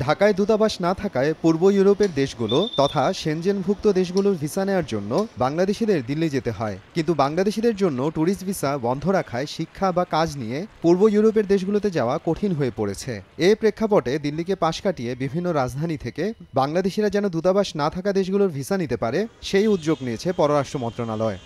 ঢাকায় দূতাবাস না থাকায় পূর্ব ইউরোপের দেশগুলো তথা সেনজেনভুক্ত দেশগুলোর ভিসা নেওয়ার জন্য বাংলাদেশিদের দিল্লি যেতে হয়। কিন্তু বাংলাদেশিদের জন্য ট্যুরিস্ট ভিসা বন্ধ রাখায় শিক্ষা বা কাজ নিয়ে পূর্ব ইউরোপের দেশগুলোতে যাওয়া কঠিন হয়ে পড়েছে। এই প্রেক্ষাপটে দিল্লিকে পাশ কাটিয়ে বিভিন্ন রাজধানী থেকে বাংলাদেশিরা যেন দূতাবাস না থাকা দেশগুলোর ভিসা নিতে পারে সেই উদ্যোগ নিয়েছে পররাষ্ট্র মন্ত্রণালয়।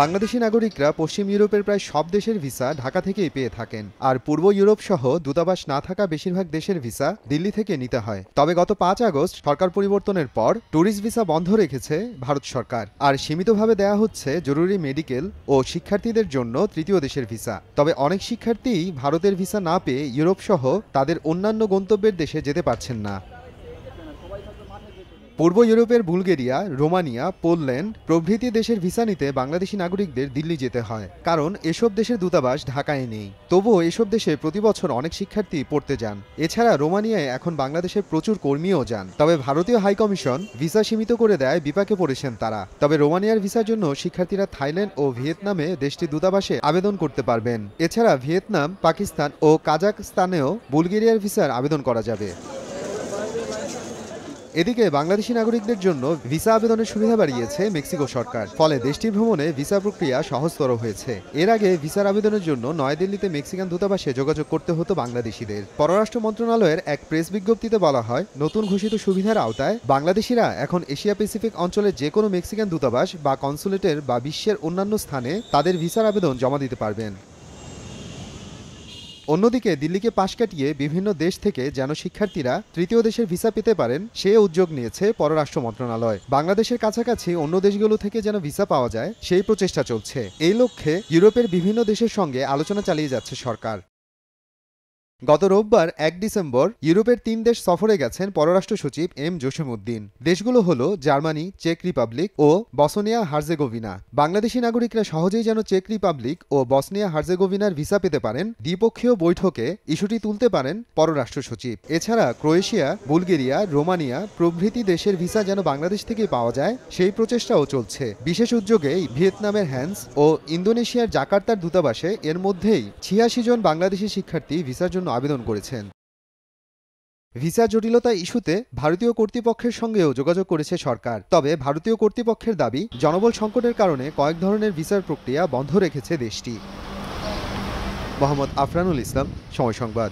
বাংলাদেশি নাগরিকরা পশ্চিম ইউরোপের প্রায় সব দেশের ভিসা ঢাকা থেকেই পেয়ে থাকেন, আর পূর্ব ইউরোপ সহ দূতাবাস না থাকা বেশিরভাগ দেশের ভিসা দিল্লি থেকে নিতে হয়। তবে গত 5 আগস্ট সরকার পরিবর্তনের পর ট্যুরিস্ট ভিসা বন্ধ রেখেছে ভারত সরকার, আর সীমিতভাবে দেয়া হচ্ছে জরুরি মেডিকেল ও শিক্ষার্থীদের জন্য তৃতীয় দেশের ভিসা। তবে অনেক শিক্ষার্থীই ভারতের ভিসা না পেয়ে ইউরোপ সহ তাদের অন্যান্য গন্তব্যের দেশে যেতে পারছেন না। পূর্ব ইউরোপের বুলগেরিয়া, রোমানিয়া, পোল্যান্ড প্রভৃতি দেশের ভিসা নিতে বাংলাদেশি নাগরিকদের দিল্লি যেতে হয়, কারণ এসব দেশের দূতাবাস ঢাকায় নেই। তবুও এসব দেশে প্রতি বছর অনেক শিক্ষার্থী পড়তে যান। এছাড়া রোমানিয়ায় এখন বাংলাদেশের প্রচুর কর্মীও যান। তবে ভারতীয় হাইকমিশন ভিসা সীমিত করে দেয়, বিপাকে পড়েছেন তারা। তবে রোমানিয়ার ভিসার জন্য শিক্ষার্থীরা থাইল্যান্ড ও ভিয়েতনামে দেশটির দূতাবাসে আবেদন করতে পারবেন। এছাড়া ভিয়েতনাম, পাকিস্তান ও কাজাখস্তানেও বুলগেরিয়ার ভিসার আবেদন করা যাবে। এদিকে বাংলাদেশি নাগরিকদের জন্য ভিসা আবেদনের সুবিধা বাড়িয়েছে মেক্সিকো সরকার, ফলে দেশটি ভ্রমণে ভিসা প্রক্রিয়া সহজতর হয়েছে। এর আগে ভিসার আবেদনের জন্য নয়াদিল্লিতে মেক্সিকান দূতাবাসে যোগাযোগ করতে হতো বাংলাদেশিদের। পররাষ্ট্র মন্ত্রণালয়ের এক প্রেস বিজ্ঞপ্তিতে বলা হয়, নতুন ঘোষিত সুবিধার আওতায় বাংলাদেশিরা এখন এশিয়া প্যাসিফিক অঞ্চলের যে কোনো মেক্সিকান দূতাবাস বা কনসুলেটের বা বিশ্বের অন্যান্য স্থানে তাদের ভিসার আবেদন জমা দিতে পারবেন। অন্যদিকে দিল্লিকে পাশ কাটিয়ে বিভিন্ন দেশ থেকে যেন শিক্ষার্থীরা তৃতীয় দেশের ভিসা পেতে পারেন সে উদ্যোগ নিয়েছে পররাষ্ট্র মন্ত্রণালয়। বাংলাদেশের কাছাকাছি অন্য দেশগুলো থেকে যেন ভিসা পাওয়া যায় সেই প্রচেষ্টা চলছে। এই লক্ষ্যে ইউরোপের বিভিন্ন দেশের সঙ্গে আলোচনা চালিয়ে যাচ্ছে সরকার। গত রোববার 1 ডিসেম্বর ইউরোপের 3 দেশ সফরে গেছেন পররাষ্ট্র সচিব এম জসিমউদ্দিন। দেশগুলো হলো জার্মানি, চেক রিপাবলিক ও বসনিয়া হার্জেগোভিনা। বাংলাদেশি নাগরিকরা সহজেই যেন চেক রিপাবলিক ও বসনিয়া হার্জেগোভিনার ভিসা পেতে পারেন, দ্বিপক্ষীয় বৈঠকে ইস্যুটি তুলতে পারেন পররাষ্ট্র সচিব। এছাড়া ক্রোয়েশিয়া, বুলগেরিয়া, রোমানিয়া প্রভৃতি দেশের ভিসা যেন বাংলাদেশ থেকে পাওয়া যায় সেই প্রচেষ্টাও চলছে। বিশেষ উদ্যোগে ভিয়েতনামের হ্যান্স ও ইন্দোনেশিয়ার জাকার্তার দূতাবাসে এর মধ্যেই 86 জন বাংলাদেশি শিক্ষার্থী ভিসার জন্য আবেদন করেছেন। ভিসা জটিলতা ইস্যুতে ভারতীয় কর্তৃপক্ষের সঙ্গেও যোগাযোগ করেছে সরকার। তবে ভারতীয় কর্তৃপক্ষের দাবি, জনবল সংকটের কারণে কয়েক ধরনের ভিসার প্রক্রিয়া বন্ধ রেখেছে দেশটি। মোহাম্মদ আফরানুল ইসলাম, সময় সংবাদ।